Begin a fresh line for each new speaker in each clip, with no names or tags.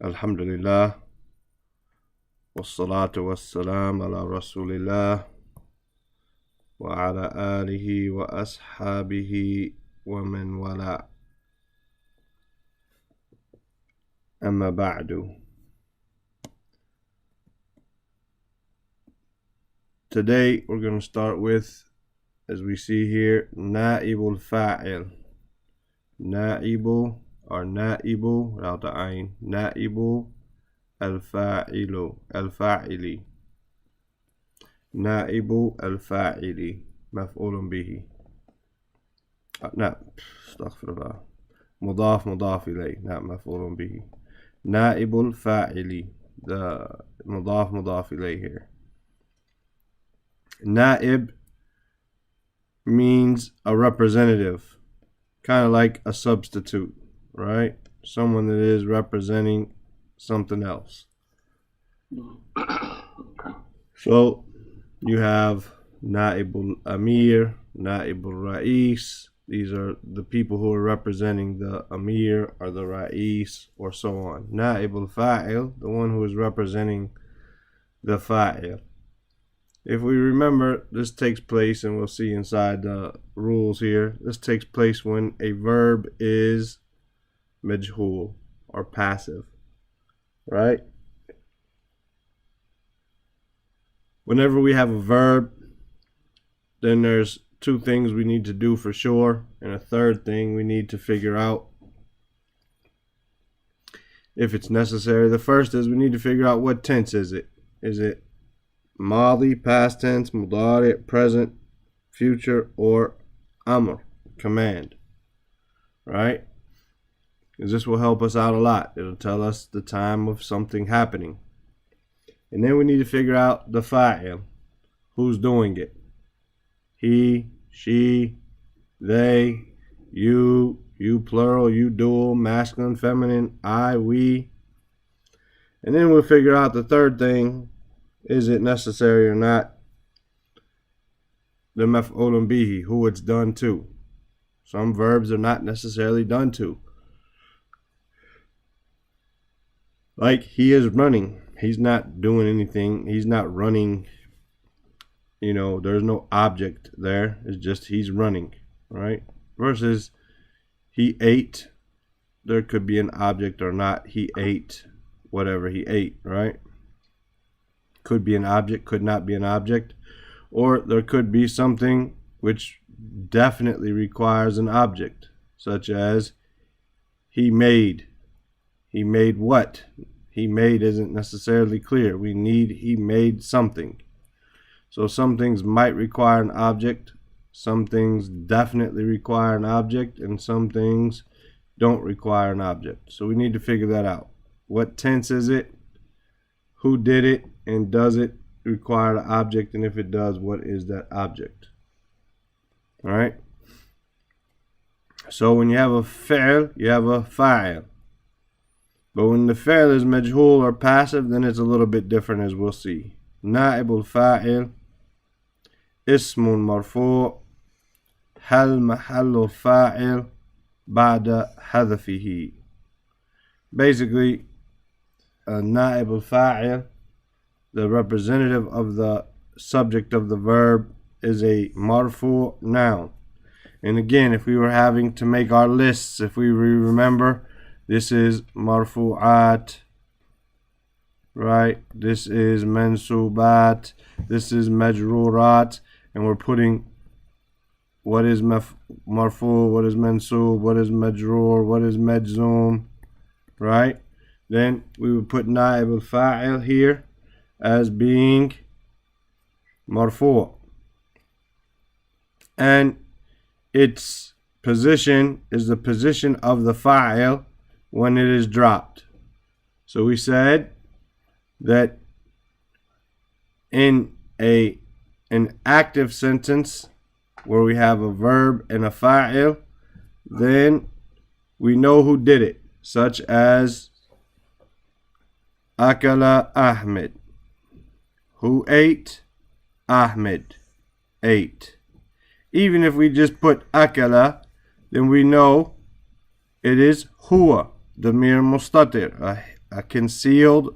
Alhamdulillah, wassalatu wassalam ala rasulillah wa ala alihi wa ashabihi wa man wala. Amma ba'du. Today we're going to start with, as we see here, Na'ibul Fa'il. Na'ibu or Na'ibu without the ayn. Na'ibu al-Fa'ilu. Al-Fa'ili. Na'ibu al-Fa'ili. Maf'ulun bihi. No, astaghfirullah. Mudaf ilay. Not maf'ulun bihi. Na'ibul Fa'ili. The mudaf ilay here. Na'ib means a representative, kind of like a substitute, right? Someone that is representing something else.
Okay.
So you have Na'ibul Amir, Na'ibul Ra'is. These are the people who are representing the Amir or the Ra'is or so on. Na'ibul Fa'il, the one who is representing the Fa'il. If we remember, this takes place, and we'll see inside the rules here, this takes place when a verb is majhul or passive, right? Whenever we have a verb, then there's two things we need to do for sure, and a third thing we need to figure out if it's necessary. The first is we need to figure out what tense is it. Is it Madi, past tense, Mudari, present, future, or Amr, command, right? Because this will help us out a lot. It'll tell us the time of something happening. And then we need to figure out the fa'il, who's doing it. He, she, they, you plural, you dual, masculine, feminine, I, we. And then we'll figure out the third thing. Is it necessary or not? The maf'ulun bihi, who it's done to. Some verbs are not necessarily done to. Like he is running. He's not doing anything. He's not running. You know, there's no object there. It's just he's running, right? Versus he ate. There could be an object or not. He ate whatever he ate, right? Could be an object, could not be an object, or there could be something which definitely requires an object, such as he made. He made what? He made isn't necessarily clear. We need he made something. So some things might require an object, some things definitely require an object, and some things don't require an object. So we need to figure that out. What tense is it? Who did it? And does it require an object? And if it does, what is that object? All right. So when you have a fi'l, you have a fa'il. But when the fi'l is majhul or passive, then it's a little bit different, as we'll see. Na'ibul fa'il, ismun marfu', hal mahallu fa'il, ba'da hadfihi. Basically, na'ibul fa'il, the representative of the subject of the verb, is a marfu noun. And again, if we were having to make our lists, if we remember, this is marfu'at, right? This is mansubat, this is majrurat, and we're putting what is marfu, what is mansub, what is majrur, what is majzum, right? Then we would put na'ib al-fa'il here as being marfu', and its position is the position of the fa'il when it is dropped. So we said that in an active sentence where we have a verb and a fa'il, then we know who did it, such as akala Ahmed. Who ate? Ahmed ate. Even if we just put akala, then we know it is huwa, damir mustatir, a concealed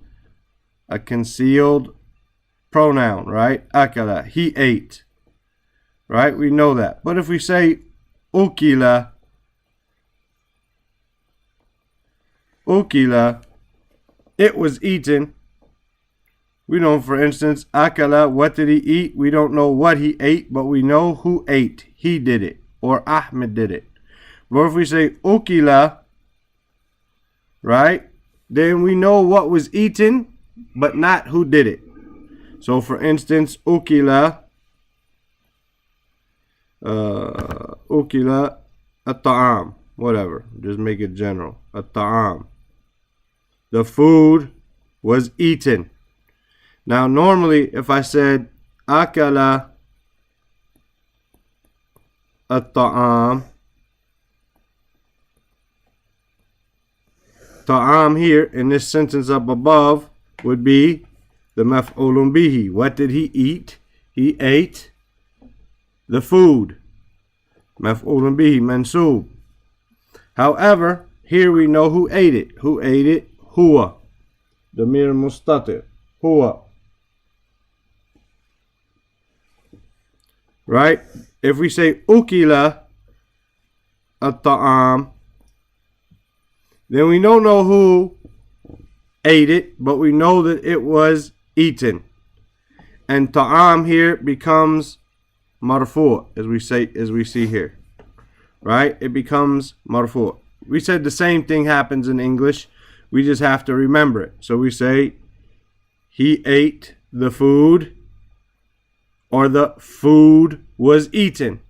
pronoun, right? Akala, he ate, right? We know that. But if we say ukila, it was eaten. We know, for instance, akala, what did he eat? We don't know what he ate, but we know who ate. He did it, or Ahmed did it. But if we say ukila, right, then we know what was eaten, but not who did it. So, for instance, ukila at-ta'am, whatever. Just make it general. At-ta'am. The food was eaten. Now, normally, if I said akala at-ta'am, ta'am here in this sentence up above would be the maf'ulun bihi. What did he eat? He ate the food. Maf'ulun bihi, mansub. However, here we know who ate it. Who ate it? Huwa. Damir mustatir. Huwa. Right? If we say ukila at-ta'am, then we don't know who ate it, but we know that it was eaten. And ta'am here becomes marfu', as we see here. Right? It becomes marfu'. We said the same thing happens in English. We just have to remember it. So we say he ate the food, or the food was eaten.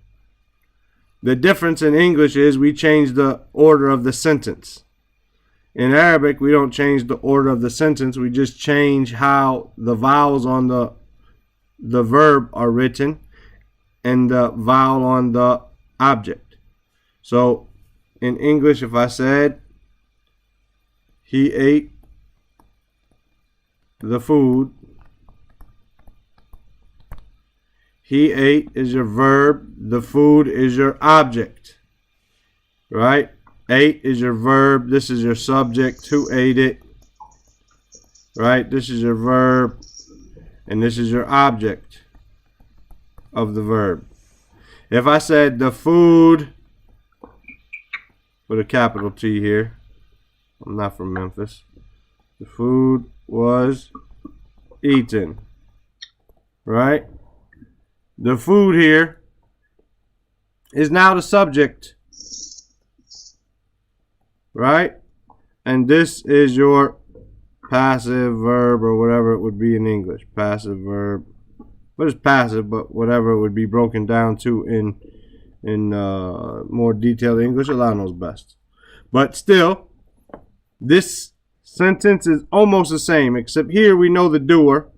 The difference in English is we change the order of the sentence. In Arabic, we don't change the order of the sentence. We just change how the vowels on the verb are written and the vowel on the object. So in English, if I said he ate the food, he ate is your verb, the food is your object, right? Ate is your verb, this is your subject, who ate it, right? This is your verb, and this is your object of the verb. If I said the food, with a capital T here, I'm not from Memphis, the food was eaten, right? The food here is now the subject, right? And this is your passive verb, or whatever it would be in English. Passive verb. But it's passive, but whatever it would be broken down to in more detailed English, Allah knows best. But still, this sentence is almost the same, except here we know the doer.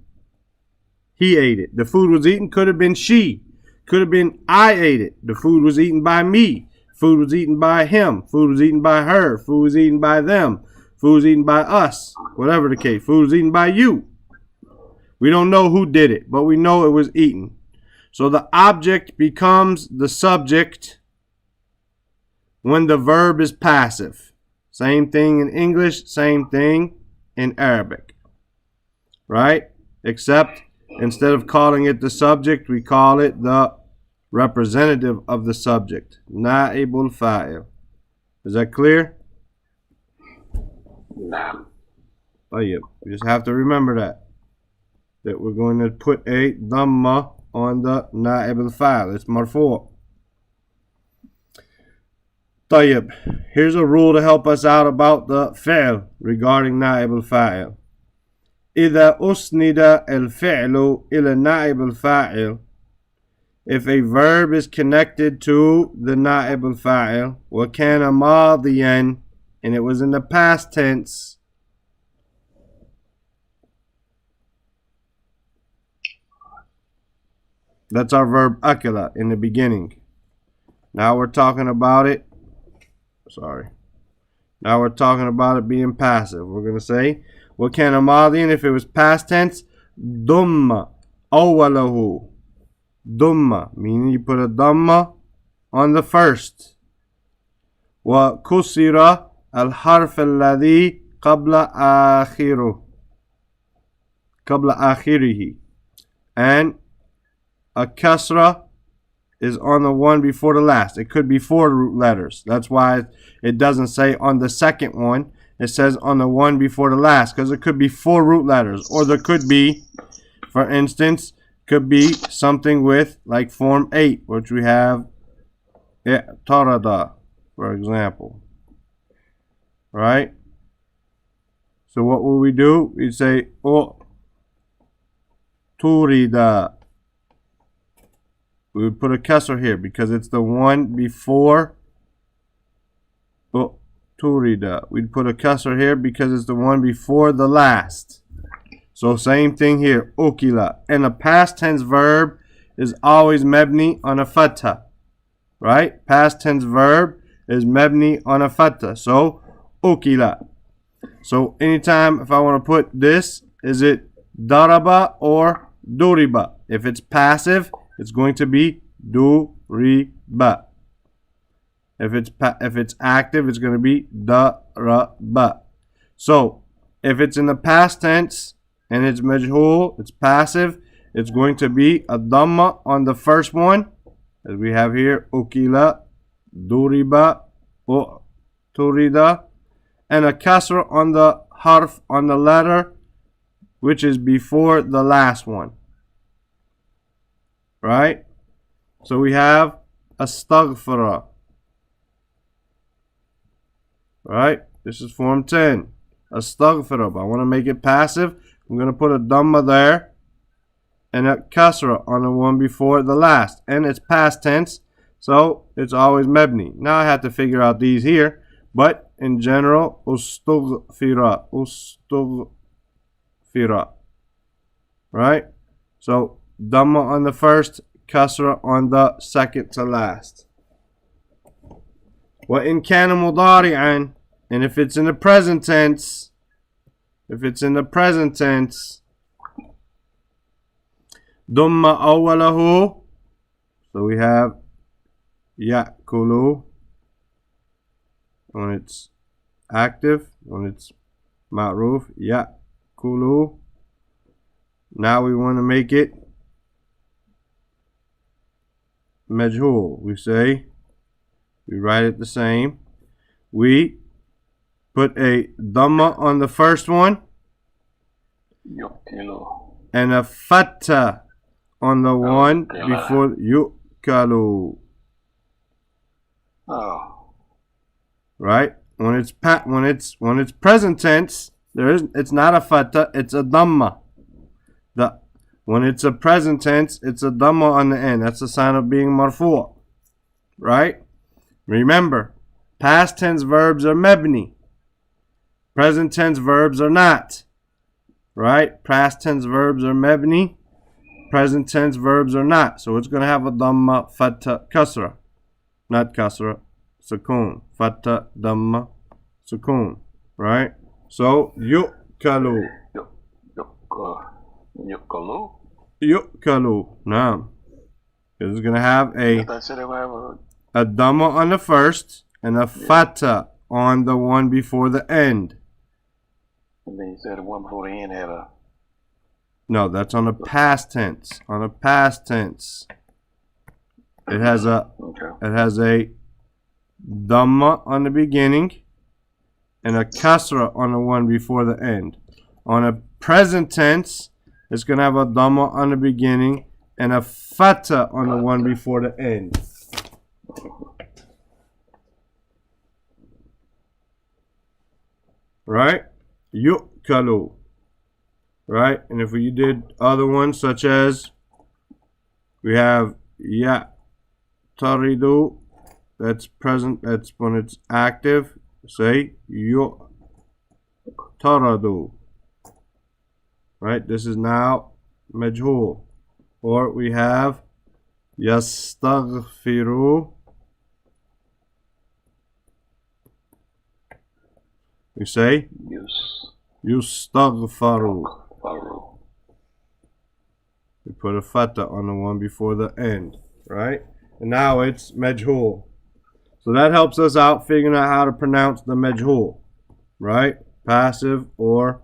He ate it. The food was eaten. Could have been she. Could have been I ate it. The food was eaten by me. Food was eaten by him. Food was eaten by her. Food was eaten by them. Food was eaten by us. Whatever the case. Food was eaten by you. We don't know who did it, but we know it was eaten. So the object becomes the subject when the verb is passive. Same thing in English, same thing in Arabic. Right? Except instead of calling it the subject, we call it the representative of the subject. Na'ibul fa'il. Is that clear?
Nah.
Oh yeah. We just have to remember that we're going to put a dhamma on the na'ibul fa'il. It's marfu'. طيب. Here's a rule to help us out about the fi'l regarding na'ibul fa'il. إذا أسند الفعل إلى نائب الفاعل, if a verb is connected to the نائب الفاعل وكان ماضيا, and it was in the past tense, that's our verb أكل in the beginning. Now we're talking about it. Now we're talking about it being passive. We're going to say وكان ماضيا, if it was past tense, ضم أوله. ضم, meaning you put a dhamma on the first. وكسر الحرف الذي قبل آخره قبل آخره, and a kasra is on the one before the last. It could be 4 root letters. That's why it doesn't say on the second one. It says on the one before the last, because it could be 4 root letters, or there could be, for instance, could be something with like form 8, which we have tarada, for example. Right? So what will we do? We say turida. We would put a kasr here because it's the one before turida. We'd put a kasr here because it's the one before the last. So same thing here, ukila. And a past tense verb is always mabni on a fatha. Right? Past tense verb is mabni on a fatha. So ukila. So anytime if I want to put this, is it daraba or duriba? If it's passive, it's going to be duriba. If it's active, it's going to be daraba. So if it's in the past tense and it's majhul, it's passive, it's going to be a dhamma on the first one, as we have here, ukila, duriba, turida, and a kasra on the harf, on the letter, which is before the last one. Right? So we have astaghfara. Right? This is form 10. Astaghfara. I want to make it passive. I'm going to put a dhamma there and a kasra on the one before the last. And it's past tense, so it's always mabni. Now I have to figure out these here, but in general, ustughfira. Ustughfira. Right? So dhamma on the first, kasra on the second to last. وَإِنْ كَانَ مُضَارِعًا, and if it's in the present tense, دُمَّ أَوَّلَهُ, so we have يَأْكُلُ when it's active, when it's ma'ruf, يَأْكُلُ. Now we want to make it majhul. We write it the same. We put a dhamma on the first one and a fatha on the one before yukalu. Right? When it's present tense, it's not a fatha, it's a dhamma. When it's a present tense, it's a dhamma on the end. That's a sign of being marfu'. Right? Remember, past tense verbs are mabni. Present tense verbs are not. Right? Past tense verbs are mabni. Present tense verbs are not. So it's going to have a dhamma, fatha, kasra. Not kasra, sukun. Fatha, dhamma, sukun. Right? So, yukalu. Yukalu. Naam. It's going to have a dhamma on the first and a fatha on the one before the end.
And then you said the one before the end had a...
No, that's on a past tense. On a past tense. It has a dhamma on the beginning and a kasra on the one before the end. On a present tense, it's going to have a dhamma on the beginning and a fatha on the one before the end. Right? Yukalu. Right? And if we did other ones such as we have taridu, that's present, that's when it's active. Say taradu. Right? This is now majhul. Or we have yastaghfiru. We say yustaghfaru. We put a fatha on the one before the end. Right? And now it's majhul. So that helps us out figuring out how to pronounce the majhul. Right? passive or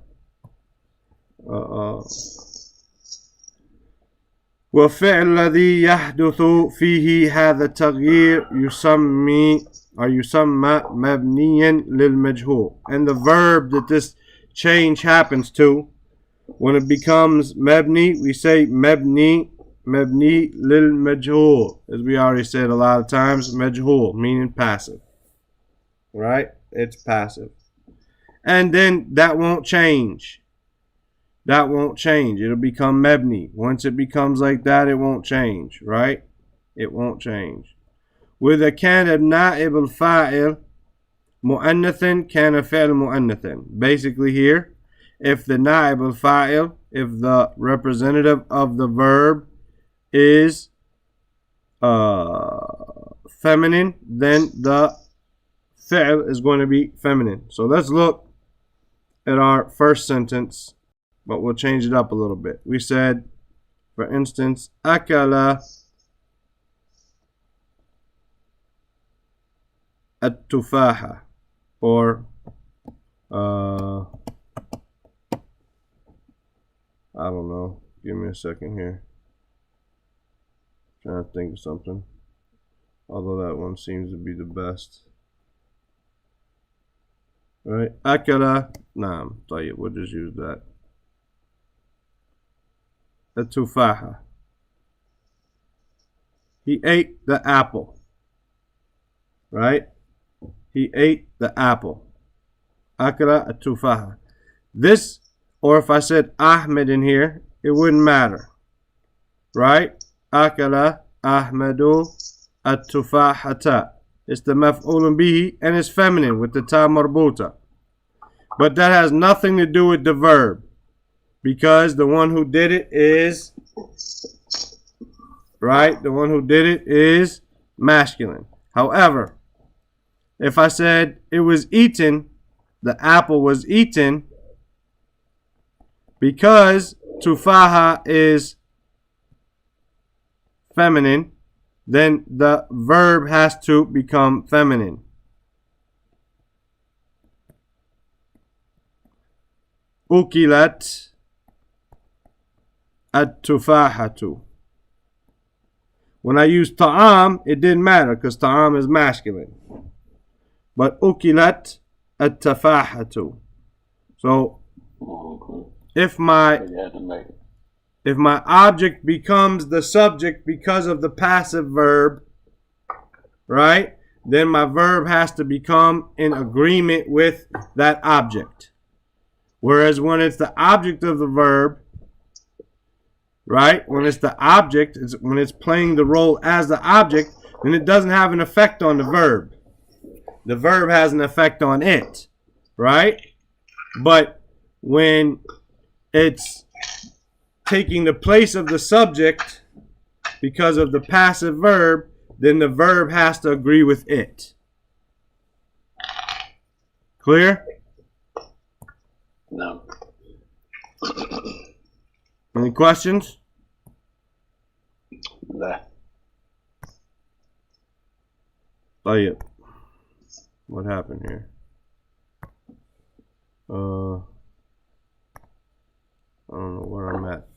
والفعل الذي يحدث فيه هذا التغيير يسمى مبنيا للمجهول. And the verb that this change happens to, when it becomes mabni, we say mabni للمجهول. As we already said a lot of times, majhul meaning passive. Right? It's passive. And then that won't change. That won't change. It'll become mabni. Once it becomes like that, it won't change. Right? It won't change. وإذا كان النائب الفاعل مؤنثا كان فعل مؤنثا. Basically here, if the naib al-fa'il, if the representative of the verb is feminine, then the fi'l is going to be feminine. So let's look at our first sentence, but we'll change it up a little bit. We said, for instance, akala at-tufaha, or I don't know. Give me a second here. Trying to think of something. Although that one seems to be the best. Right? Akala. Naam. طيب, we'll just use that. At-tufaha. He ate the apple. Right? He ate the apple. Akala at-tufaha. This, or if I said Ahmed in here, it wouldn't matter. Right? Akala Ahmadu at-tufahata. It's the maf'ulun bihi and it's feminine with the ta marbuta. But that has nothing to do with the verb, because the one who did it is, right? The one who did it is masculine. However, if I said it was eaten, the apple was eaten, because tufaha is feminine, then the verb has to become feminine. Ukilat at-tufahatu. When I use ta'am, it didn't matter because ta'am is masculine. But ukilat at-tafahatu. So if my object becomes the subject because of the passive verb, right, then my verb has to become in agreement with that object. Whereas when it's the object of the verb, right, when it's the object, when it's playing the role as the object, then it doesn't have an effect on the verb. The verb has an effect on it, right? But when it's taking the place of the subject because of the passive verb, then the verb has to agree with it. Clear?
No.
Any questions?
Nah.
طيب. What happened here? I don't know where I'm at.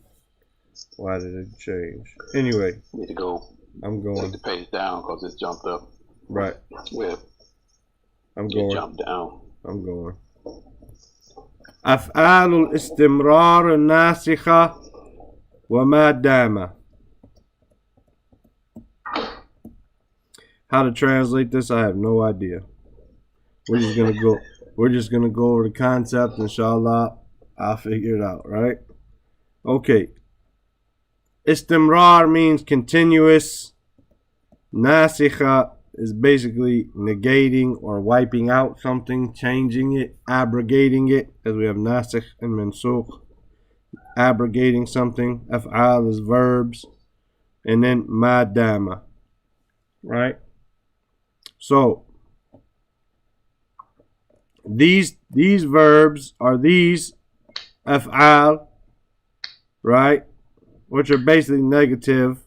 Why did it change? Anyway,
Need to go
I'm going.
take the page down because it's jumped up.
Right.
Well,
I'm
it
going.
jumped down.
I'm going. أفعال الاستمرار الناسخة وما دام. How to translate this, I have no idea. We're just gonna go over the concept, inshallah. I'll figure it out, right? Okay. Istimrar means continuous. Nasikha is basically negating or wiping out something, changing it, abrogating it, as we have nasikh and mansukh. Abrogating something. Af'al is verbs. And then madama. Right? So these verbs are these af'al, right, which are basically negative.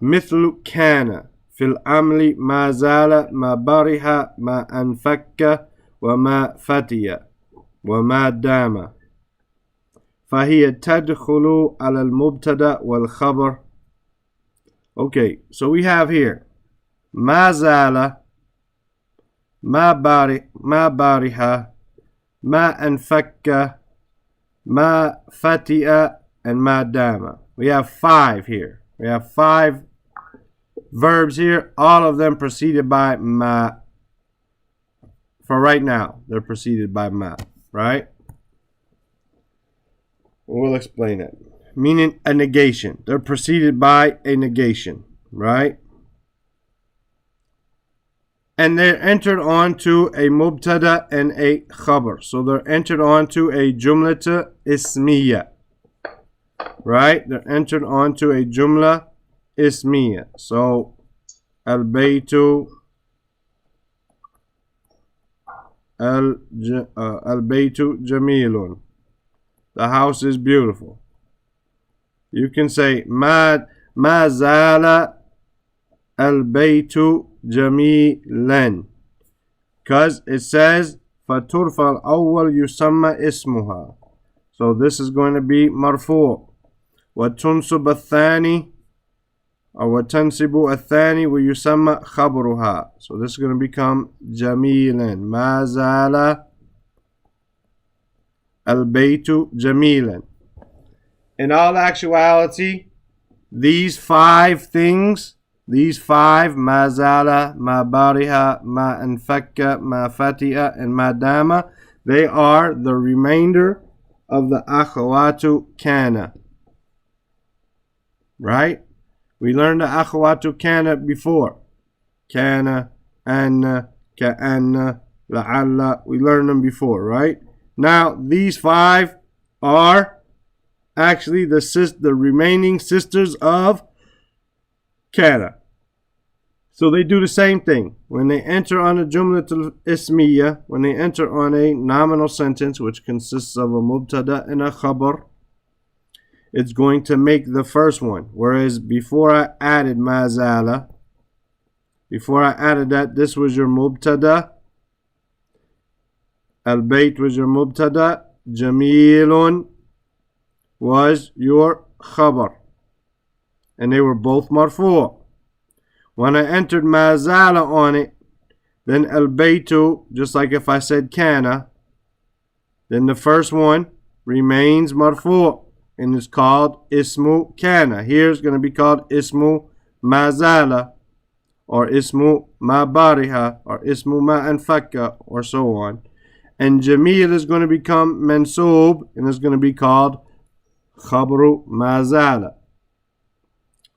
مثل كان في العمل ما زال ما برح ما أنفك وما فتي. وما دام فهي تدخل على المبتدا والخبر. Okay, so we have here ما زال, ما بارحة, ما أنفك, ما فتئ, and ما دام. We have 5 here. We have 5 verbs here, all of them preceded by ma. For right now, they're preceded by ma, right? We'll explain it. Meaning a negation. They're preceded by a negation, right? And they're entered onto a mubtada and a khabar. So they're entered onto a jumlata ismiya, right? They're entered onto a jumla ismiya. So al-baytu jamilun. The house is beautiful. You can say ma zala al-baytu jamilan, because it says faturfa al-awwal yusamma ismuha. So this is going to be marfu'. وتنصب الثاني أو وتنصب الثاني ويسمى خبرها. So this is going to become جميلا. ما زال البيت جميلا. In all actuality, these 5 things, these 5, ما زال, ما بارها, ما أنفك, ما فتئ, and ما دام, they are the remainder of the akhawatu kana. Right? We learned the akhawatu kana before. Kana, anna, ka'anna, la'alla. We learned them before, right? Now, these 5 are actually the remaining sisters of kana. So they do the same thing. When they enter on a jumlatul ismiya, when they enter on a nominal sentence, which consists of a mubtada and a khabar, it's going to make the first one. Whereas before I added mazala, before I added that, this was your mubtada. Al-bayt was your mubtada. Jamilun was your khabar. And they were both marfu'. When I entered mazala on it, then al-baytu, just like if I said kana, then the first one remains marfu'. And it's called ismu kana. Here it's going to be called ismu mazala, or ismu ma bariha, or ismu ma anfaka, or so on. And jamil is going to become mansub, and it's going to be called khabru mazala.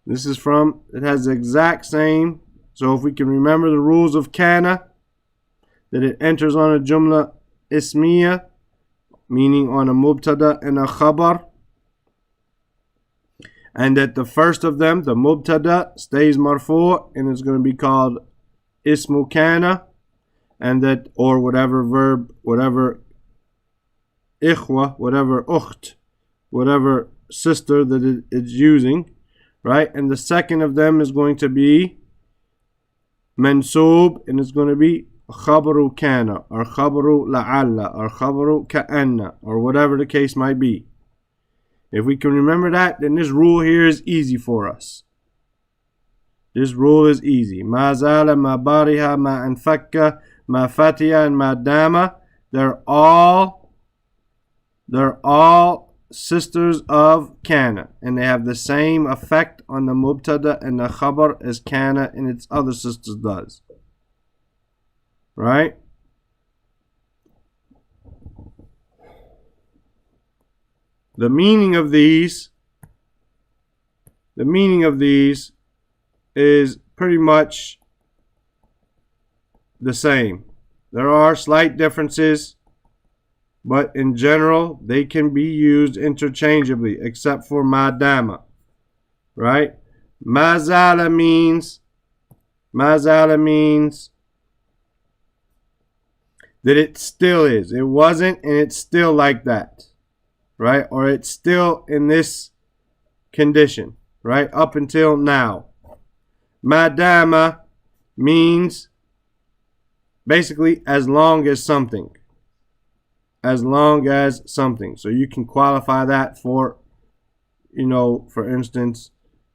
This is from, it has the exact same. So if we can remember the rules of kana, that it enters on a jumla ismiya, meaning on a mubtada and a khabar, and that the first of them, the mubtada, stays marfu' and it's going to be called ismu kana, and that, or whatever verb, whatever ikhwa, whatever ukht, whatever sister that it's using, right? And the second of them is going to be mansub, and it's going to be khabaru kana, or khabaru la'alla, or khabaru ka'anna, or whatever the case might be. If we can remember that, then this rule here is easy for us. This rule is easy. Ma zala, ma bariha, ma anfakka, ma fatiha, and ma dama. They're all sisters of kana, and they have the same effect on the mubtada and the khabar as kana and its other sisters does. Right? The meaning of these is pretty much the same. There are slight differences, but in general, they can be used interchangeably, except for madama, right? Mazala means that it still is. It wasn't, and it's still like that, right? Or it's still in this condition, right? Up until now. Madama means basically as long as something, as long as something. So you can qualify that for, for instance,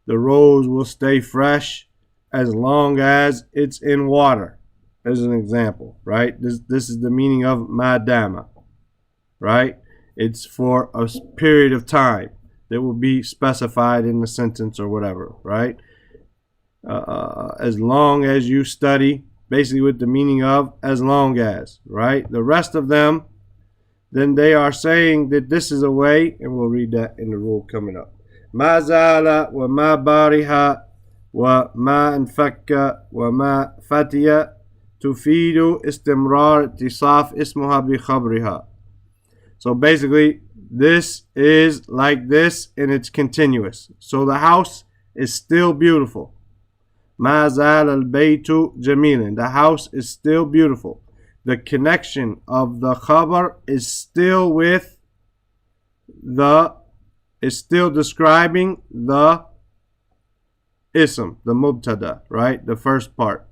the rose will stay fresh as long as it's in water, as an example, right? This is the meaning of madama, right? It's for a period of time that will be specified in the sentence or whatever, right? As long as you study, basically with the meaning of as long as, right? The rest of them, then they are saying that this is a way, and we'll read that in the rule coming up. ما زال وما بارها وما انفك وما فتي تفيد استمرار اتصاف اسمها بخبرها. So basically, this is like this and it's continuous. So the house is still beautiful. ما زال البيت جميلا. The house is still beautiful. The connection of the khabar is still still describing the ism, the mubtada, right? The first part.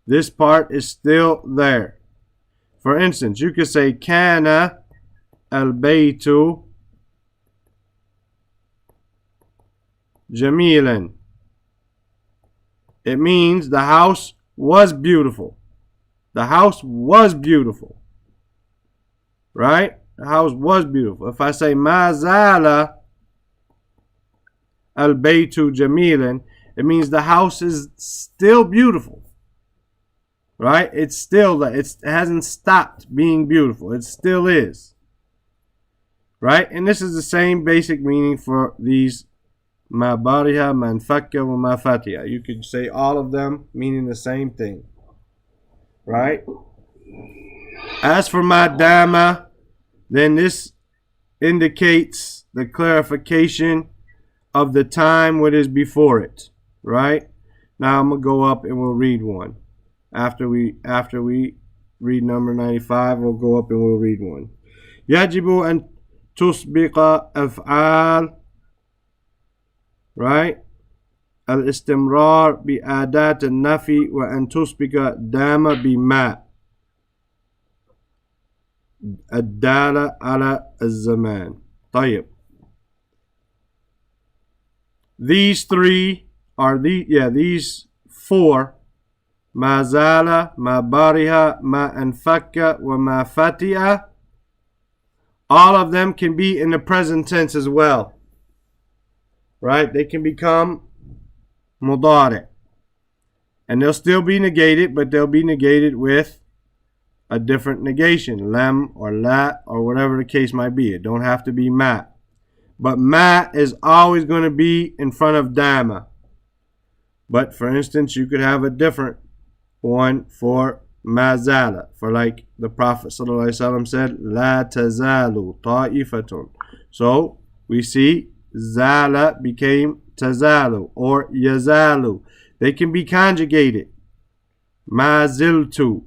This part is still there. For instance, you could say kana al-baytu jamilan. It means the house was beautiful. The house was beautiful. Right? The house was beautiful. If I say ma zala al-baytu jamilan, it means the house is still beautiful. Right? It's still there. It hasn't stopped being beautiful. It still is. Right? And this is the same basic meaning for these ma bariha, ma anfakka, wa ma fatiha. You could say all of them meaning the same thing. Right? As for ma dama, then this indicates the clarification of the time what is before it. Right? Now I'm going to go up and we'll read one. After we read number 95, we'll go up and we'll read one. يجب أن تسبق أفعال, right? الاستمرار بأداة النفي وأن تسبق دام بما الدالة على الزمان. طيب. These four, ما زال, ما بارها, ما أنفك, وما فتئ, all of them can be in the present tense as well. Right? They can become mudari. And they'll still be negated, but they'll be negated with a different negation. Lam or la or whatever the case might be. It don't have to be ma. But ma is always going to be in front of dama. But for instance, you could have a different one for mazala. For like the Prophet ﷺ said, La tazalu ta'ifatun. So we see zala became tazalu or yazalu. They can be conjugated. Maziltu.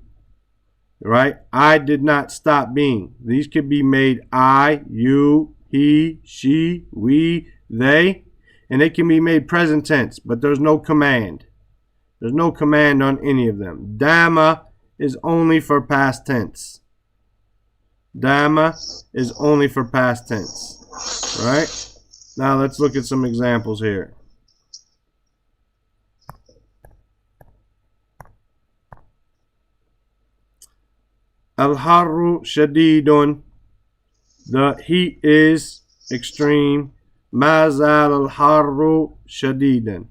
Right? I did not stop being. These could be made I, you, he, she, we, they. And they can be made present tense, but there's no command. There's no command on any of them. Dama is only for past tense. Dama is only for past tense. Right? Now let's look at some examples here. Al-harru shadidun. The heat is extreme. Ma zal al-harru shadidan.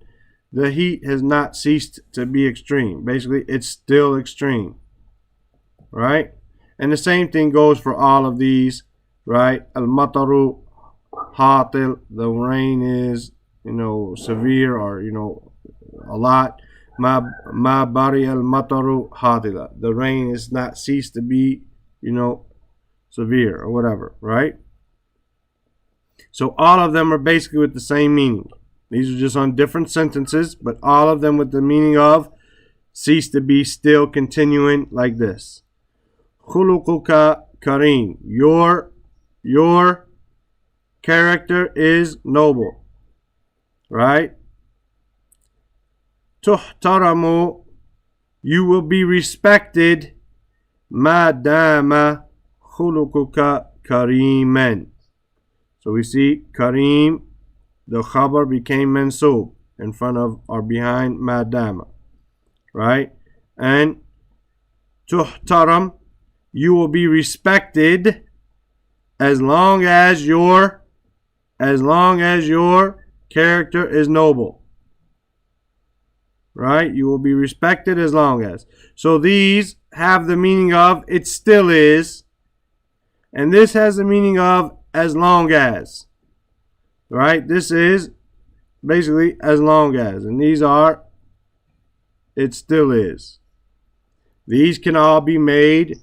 The heat has not ceased to be extreme. Basically, it's still extreme. Right? And the same thing goes for all of these. Right? Al-mataru hatil. The rain is, severe or, a lot. Ma bari al-mataru hatila. The rain has not ceased to be, severe or whatever. Right? So all of them are basically with the same meaning. These are just on different sentences, but all of them with the meaning of cease to be, still continuing like this. Khuluquka kareem. Your character is noble. Right? Tuhtaramu. You will be respected. Ma dama خُلُقُكَ كَرِيمًا. So we see Kareem, the khabar became mansoob in front of or behind madama, right? And tuhtaram, you will be respected as long as your character is noble, right? You will be respected as long as. So these have the meaning of it still is, and this has the meaning of as long as, right? This is basically as long as, and these are it still is. These can all be made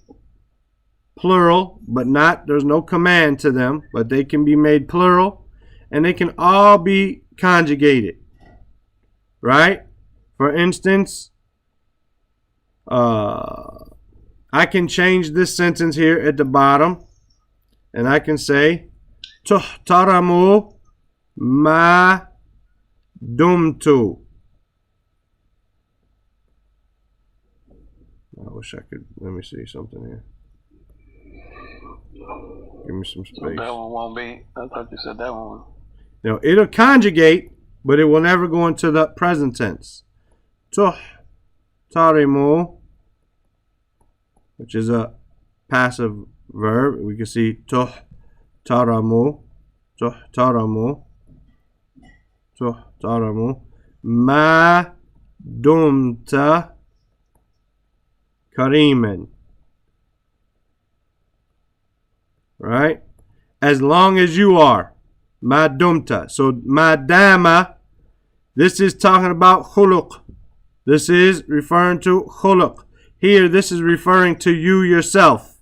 plural, but not, there's no command to them, but they can be made plural, and they can all be conjugated, right? For instance, I can change this sentence here at the bottom, and I can say tuhtaramu ma dumtu. I wish I could, let me see something here. Give me some space.
So that one won't be, I thought you said that one.
Now, it'll conjugate, but it will never go into the present tense. Tuhtarimu, which is a passive verb. We can see tuhtaramu, ma dumta kariman, right? As long as you are, ma dumta. So madama, this is talking about khuluq. This is referring to khuluq. Here, this is referring to you yourself.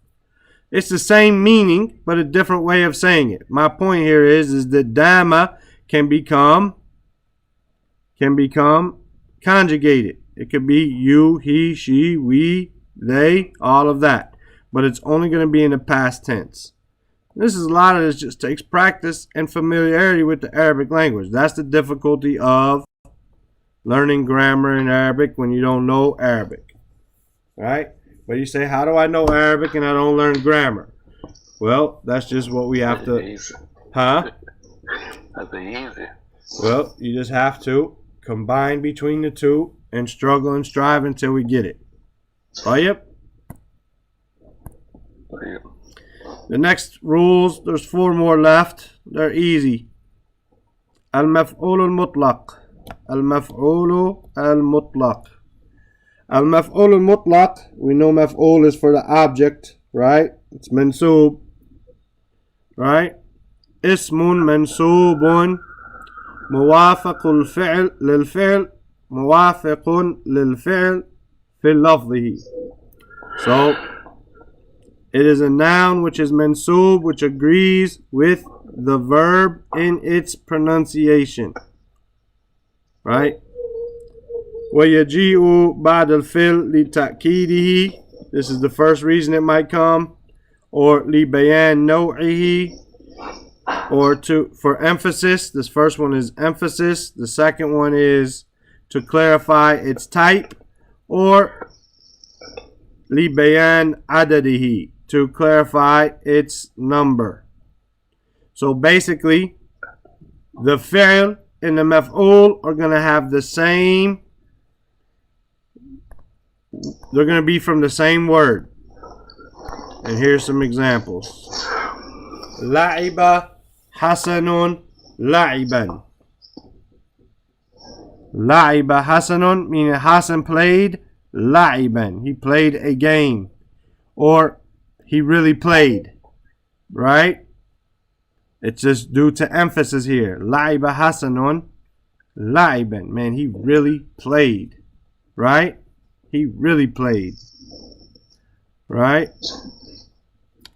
It's the same meaning, but a different way of saying it. My point here is that dama can become conjugated. It could be you, he, she, we, they, all of that. But it's only going to be in the past tense. This is a lot of this just takes practice and familiarity with the Arabic language. That's the difficulty of learning grammar in Arabic when you don't know Arabic, right? But you say, how do I know Arabic and I don't learn grammar? Well, that's just what we have to, huh?
That's easy.
Well, you just have to combine between the two and struggle and strive until we get it. Oh, yep. The next rules, there's 4 more left. They're easy. Al-maf'ul al-mutlaq. Al-maf'ul al-mutlaq. Al-maf'ul al-mutlaq, we know maf'ul is for the object, right? It's mansoob, right? Ismun mansubun muwafaqul fi'l lil fi'l muwafiqun lil fi'l fi lafzihi. So it is a noun which is mansoob, which agrees with the verb in its pronunciation, right? وَيَجِيءُ بَعْدَ الْفِعْلِ لِتَأْكِيدِهِ. This is the first reason it might come. Or لِبَيَانِ نَوْعِهِ. Or for emphasis. This first one is emphasis. The second one is to clarify its type. Or لِبَيَانِ عَدَدِهِ. To clarify its number. So basically, the fi'l and the maf'ul are going to have the same. They're going to be from the same word. And here's some examples. La'iba Hasanun la'iban. La'iba Hasanun, meaning Hasan played. La'iban, he played a game. Or he really played. Right? It's just due to emphasis here. La'iba Hasanun la'iban. Man, he really played. Right? He really played. Right?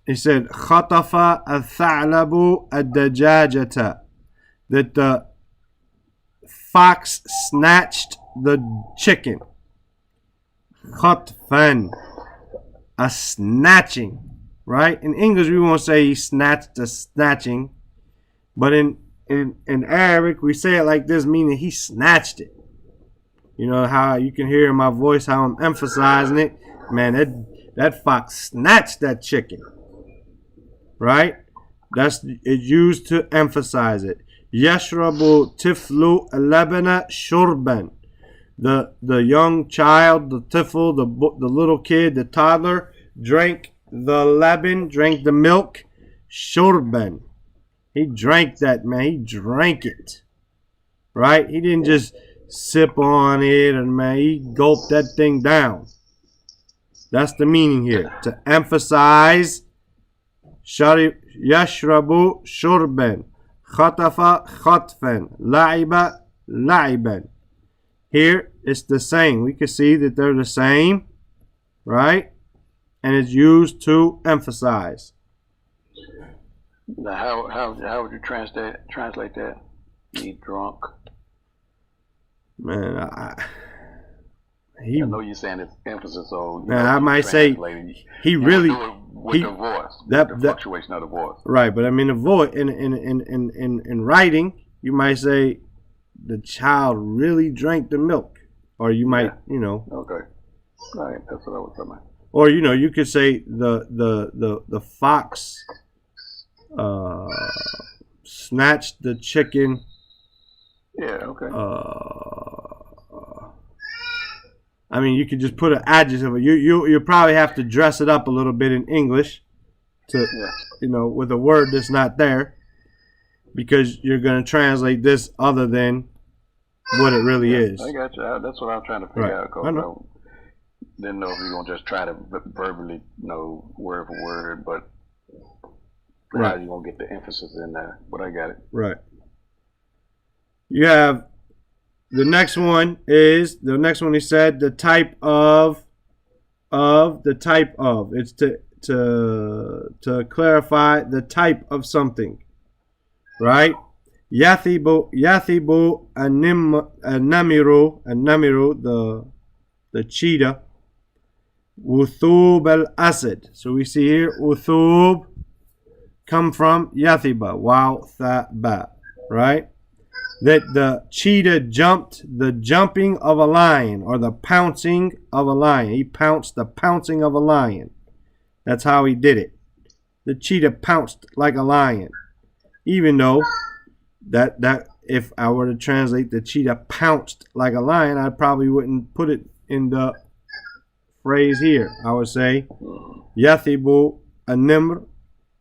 He said, خَطَفَ الثَّعْلَبُ الدَّجَاجَةَ. That the fox snatched the chicken. خَطْفًا. A snatching. Right? In English, we won't say he snatched a snatching. But in Arabic, we say it like this, meaning he snatched it. You know how you can hear in my voice how I'm emphasizing it. Man, that fox snatched that chicken. right? It's used to emphasize it. Yashrabu tiflu labana shurban. The young child, the tifl, the little kid, the toddler, drank the laban, drank the milk, shurban. He drank that, man. He drank it, right? He didn't just sip on it, and man, he gulped that thing down. That's the meaning here. To emphasize, yashrabu shurban, khatafa khatfan, la'iba la'iban. Here it's the same. We can see that they're the same, right? And it's used to emphasize.
Now, how would you translate that? He drunk.
Man,
I know you're saying it's emphasis, so
man, I might say he really
with the voice,
that
the fluctuation of the voice.
Right, but I mean, in writing, you might say the child really drank the milk, or you might,
Okay, right, that's what I was talking about.
Or you could say the fox snatched the chicken.
Yeah, okay.
I mean, you could just put an adjective. You probably have to dress it up a little bit in English to, with a word that's not there, because you're going to translate this other than what it really is.
I got you. That's what I'm trying to figure out.
I know.
Didn't know if you're going to just try to verbally, word for word, but how you going to get the emphasis in there. But I got it.
Right. You have the next one is he said the type of the type of. It's to clarify the type of something, right? Yathibu an-namiru, the cheetah. Wuthub al-asad. So we see here wuthub come from yathiba, wow, tha, ba, right? That the cheetah jumped the jumping of a lion, or the pouncing of a lion. He pounced the pouncing of a lion. That's how he did it. The cheetah pounced like a lion. Even though that if I were to translate the cheetah pounced like a lion, I probably wouldn't put it in the phrase here. I would say Yathibu an-Nimr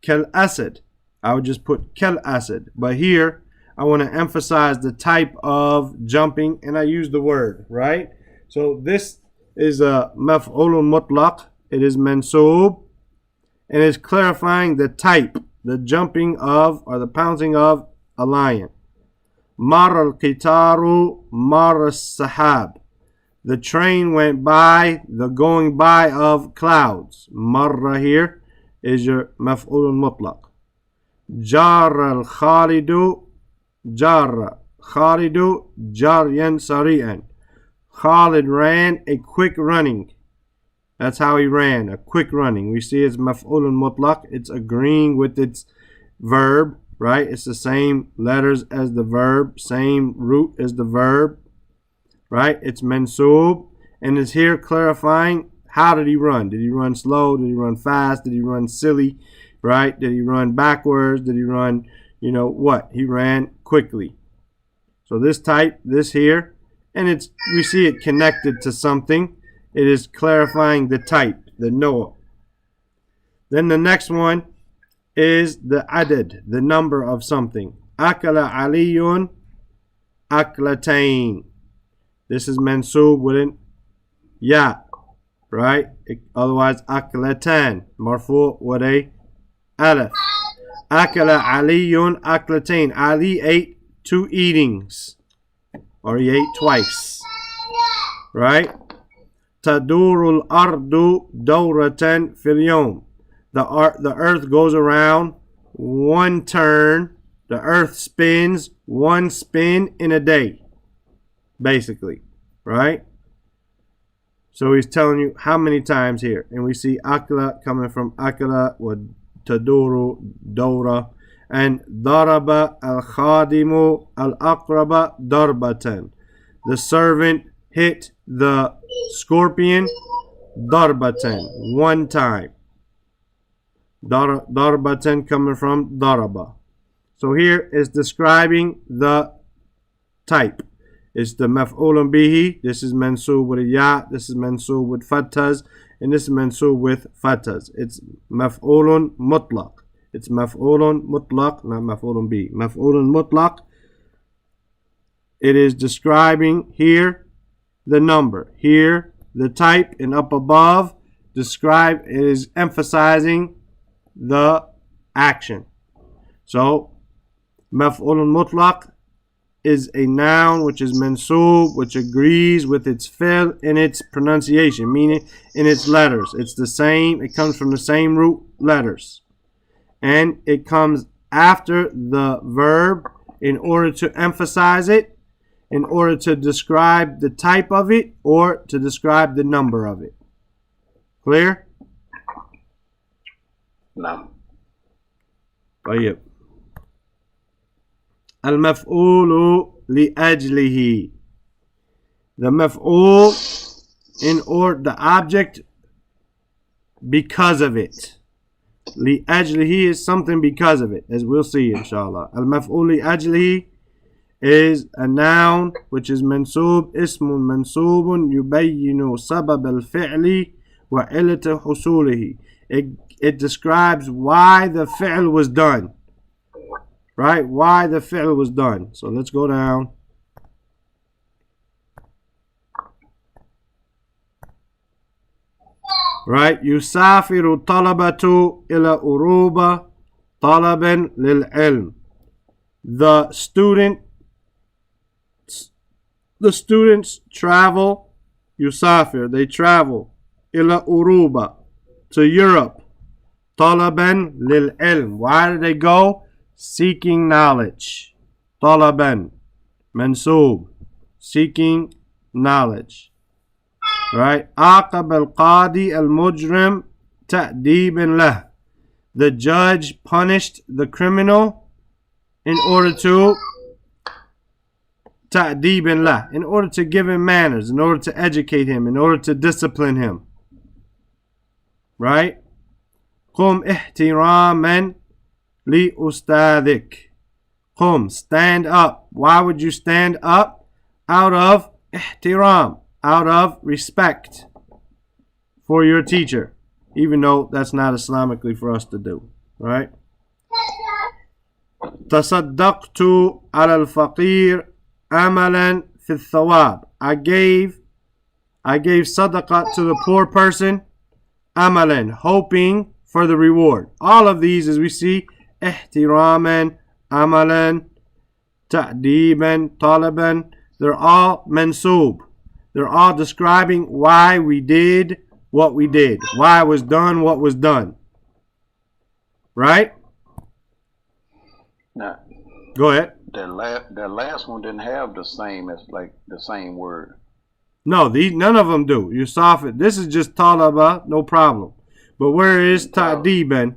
kal asad. I would just put kal asad. But here I want to emphasize the type of jumping, and I use the word, right? So this is a maf'ulun mutlaq. It is mansub, and it's clarifying the type, the jumping of, or the pouncing of a lion. Mar al-qitaru mar as-sahab. The train went by, the going by of clouds. Marra here is your maf'ulun mutlaq. Jar al-khalidu, jarra. Khalidu, jaryan sari'an. Khalid ran a quick running. That's how he ran, a quick running. We see it's maf'ulun mutlaq. It's agreeing with its verb, right? It's the same letters as the verb, same root as the verb, right? It's mansub, and it's here clarifying how did he run. Did he run slow? Did he run fast? Did he run silly, right? Did he run backwards? Did he run, what? He ran quickly. So this type, this here, and we see it connected to something. It is clarifying the type, the Noah. Then the next one is the adad, the number of something. Akala aliyun aklatain. This is mansub with an ya, right? Otherwise aklatan, marfu with a alif. Akala aliyun aklatain. Ali ate 2 eatings, or he ate twice, right? Tadurul ardu dawratan fil yawm. The earth goes around 1 turn. The earth spins 1 spin in a day, basically, right? So he's telling you how many times here. And we see akla coming from akla with taduru, dawra. And daraba al-khadimu al-aqraba darbatan. The servant hit the scorpion darbatan, 1 time. Darbatan coming from daraba. So here is describing the type. It's the maf'ulun bihi. This is mansub with a ya. This is mansub with fathas. And this is mansub with fathas. It's maf'ulun mutlaq. It's maf'ulun mutlaq, not maf'ulun bihi. Maf'ulun mutlaq. It is describing here the number. Here the type, and up above it is emphasizing the action. So maf'ulun mutlaq is a noun which is mansub, which agrees with its fi'l in its pronunciation, meaning in its letters. It's the same, it comes from the same root letters. And it comes after the verb in order to emphasize it, in order to describe the type of it, or to describe the number of it. Clear?
No.
طيب. المفعول لأجله. The maf'ul the object because of it. لأجله is something because of it, as we'll see inshallah. المفعول لأجله is a noun which is mansub, اسم منصوب يبين سبب الفعل وعلة حصوله. It describes why the fi'l was done. Right? Why the fi'l was done. So let's go down. Right? يسافر الطلبة إلى أوروبا طلبا للعلم. The students travel. يسافر. They travel. إلى أوروبا. To Europe. طلبا للعلم. Why did they go? Seeking knowledge. طلبا. منسوب. Seeking knowledge. Right? عاقب القاضي المجرم تأديبا له. The judge punished the criminal in order to تأديبا له, in order to give him manners, in order to educate him, in order to discipline him. Right? قم احتراما لأستاذك. قم, stand up. Why would you stand up? Out of ihtiram, out of respect for your teacher, even though that's not Islamically for us to do. Right? تصدقت على الفقير أملا في الثواب. I gave sadaqah to the poor person, amalan, hoping for the reward. All of these, as we see, ihtiraman, amalan, ta'deeban, talaban, they're all mansub. They're all describing why we did what we did, why was done what was done. Right?
Now,
go ahead.
That last one didn't have the same word.
No, none of them do. You soften. This is just talaba, no problem. But where is ta'deeban?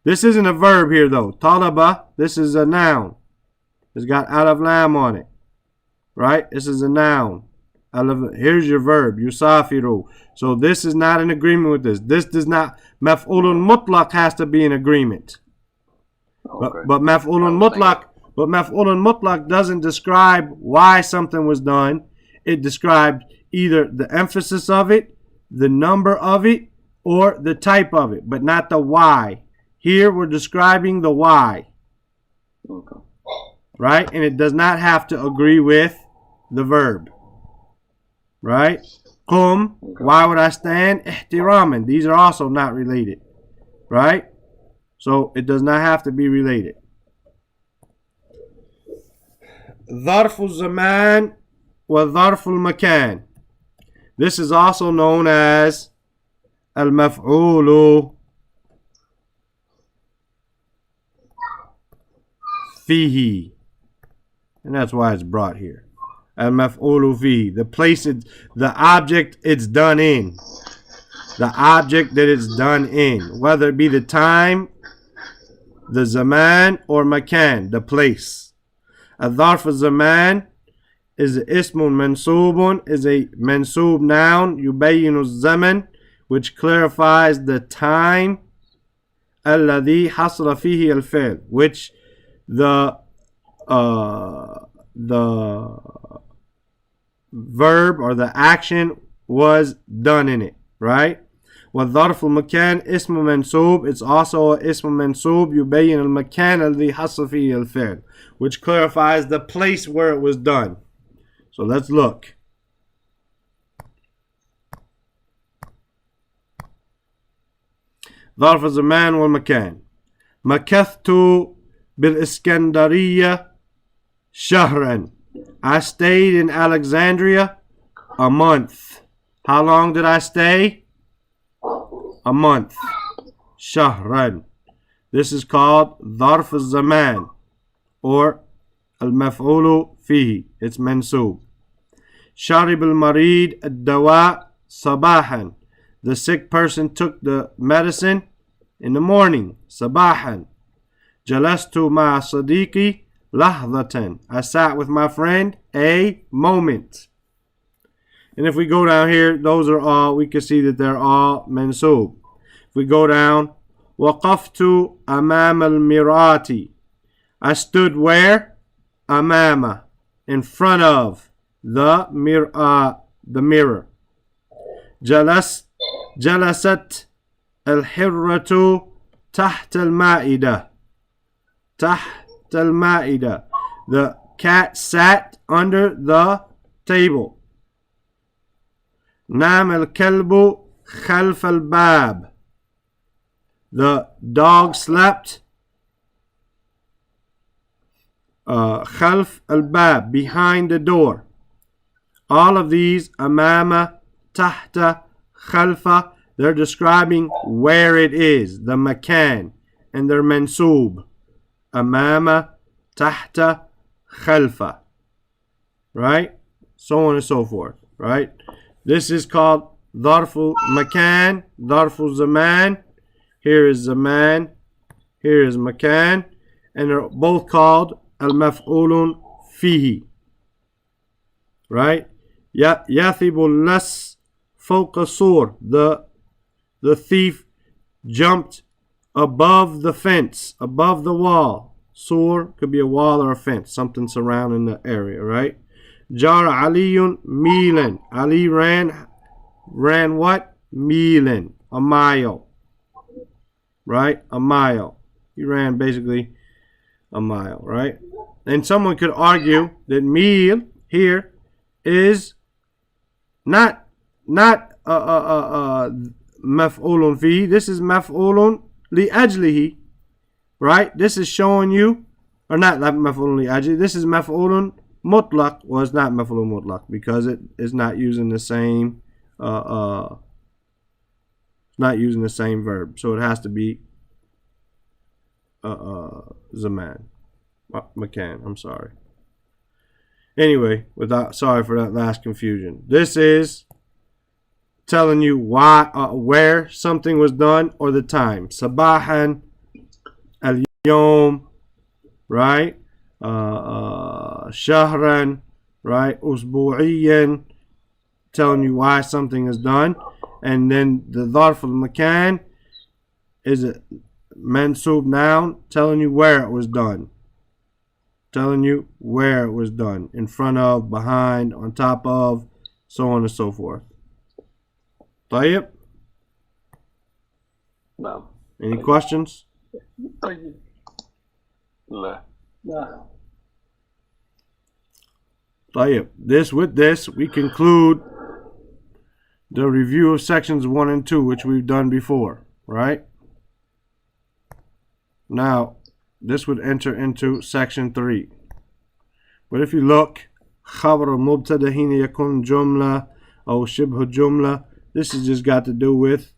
This isn't a verb here though. Talaba, this is a noun. It's got alif lam on it. Right? This is a noun. Here's your verb, yusafiru. So this is not in agreement with this. This does not, maf'ulun mutlaq has to be in agreement. Okay. But maf'ulun mutlaq doesn't describe why something was done. It describes either the emphasis of it, the number of it, or the type of it, but not the why. Here we're describing the why. Okay. Right? And it does not have to agree with the verb. Right? Qum, why would I stand? Ihtiraman. These are also not related. Right? So it does not have to be related. ظرف الزمان وظرف المكان. This is also known as المفعول فيه, and that's why it's brought here. المفعول فيه, the place the object it's done in, the object that it's done in, whether it be the time, the zaman, or makan, the place. الظرف الزمان is ismun mansubun, is a mansub noun, yubayinu zaman, which clarifies the time الذي حصل فيه الفعل, which the verb or the action was done in it, right? والظرف المكان اسم منصوب, it's also اسم منصوب يبين المكان الذي حصل فيه الفعل, which clarifies the place where it was done. So let's look. ظرف الزمان والمكان. مكثت بالإسكندرية شهرا. I stayed in Alexandria a month. How long did I stay? A month. شهرا. This is called ظرف الزمان or المفعول فيه. It's منصوب. شرب المريض الدواء صباحا. The sick person took the medicine in the morning. صباحا. جلست مع صديقي لحظة. I sat with my friend a moment. And if we go down here, those are all, we can see that they're all منصوب. If we go down, وقفت أمام المرآة. I stood where? أمام. In front of the mirror. جلست الحرة تحت المائدة. تحت المائدة. The cat sat under the table. نام الكلب خلف الباب. The dog slept خلف الباب, behind the door. All of these أمام, تحت, خلف, they're describing where it is, the makan, and they're mansoob. أمام, تحت, خلف. Right? So on and so forth. Right? This is called ظرف makan, ظرف zaman. Here is zaman. Here is makan. And they're both called المفعول فيه. Right? يثب اللص فوق السور. The thief jumped above the fence, above the wall. Sur could be a wall or a fence, something surrounding the area, right? جار علي ميلا. Ali ran what? Milan, a mile. Right? A mile. He ran basically a mile, right? And someone could argue that mil here is not maf'ulun fi. This is maf'ulun li ajlihi, right? This is showing you, or not maf'ulun li ajli. This is maf'ulun mutlaq. Well, it's not maf'ulun mutlaq because it is not using the same not using the same verb, so it has to be zaman, makan. I'm sorry. Anyway, sorry for that last confusion. This is telling you why, where something was done or the time. Sabahan, al-yawm, right? Shahran, right? Usbu'iyan, telling you why something is done. And then the dharf al-makan is a mansub noun, telling you where it was done. Telling you where it was done. In front of, behind, on top of, so on and so forth. طيب?
No.
Any questions?
No.
طيب. With this, we conclude the review of sections 1 and 2, which we've done before, right? Now, this would enter into section 3. But if you look, خبر المبتدأ حين يكون جملة أو شبه جملة, this has just got to do with,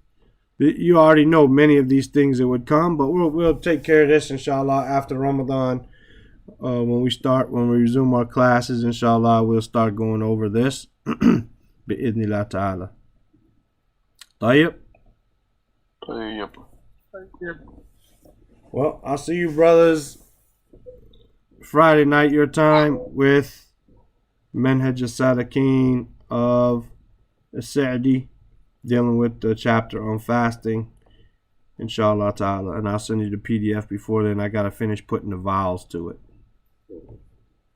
you already know many of these things that would come, but we'll take care of this, inshallah, after Ramadan. When we resume our classes, inshallah, we'll start going over this. بإذن الله تعالى. طيب. Well, I'll see you brothers Friday night your time with Manhaj al-Sadiqeen of Sa'di, dealing with the chapter on fasting. Inshallah ta'ala. And I'll send you the PDF before then. I got to finish putting the vowels to it.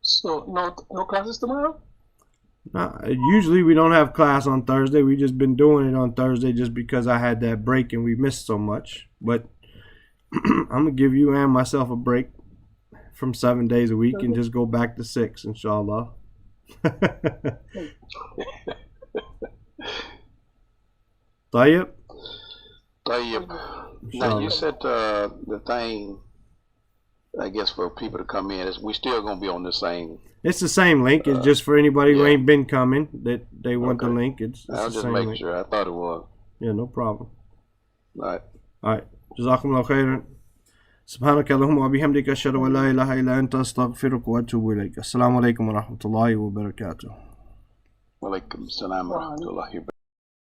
So no classes tomorrow?
Usually we don't have class on Thursday. We just been doing it on Thursday just because I had that break and we missed so much. But I'm going to give you and myself a break from 7 days a week and just go back to 6, inshallah. Tayyip?
Now you said the thing, I guess, for people to come in, is we still gonna be on the same.
It's the same link. It's just for anybody who ain't been coming that they want the link. It's
I'll
the
just
same
make
link.
sure. I thought it was.
Yeah, no problem.
All
right. Jazakumullah khairan. سبحانك اللهم وبحمدك أشهد أن لا إله إلا أنت أستغفرك وأتوب إليك. السلام عليكم ورحمة الله وبركاته.
Walaikum salam wa rahmatullahi wa barakatuh.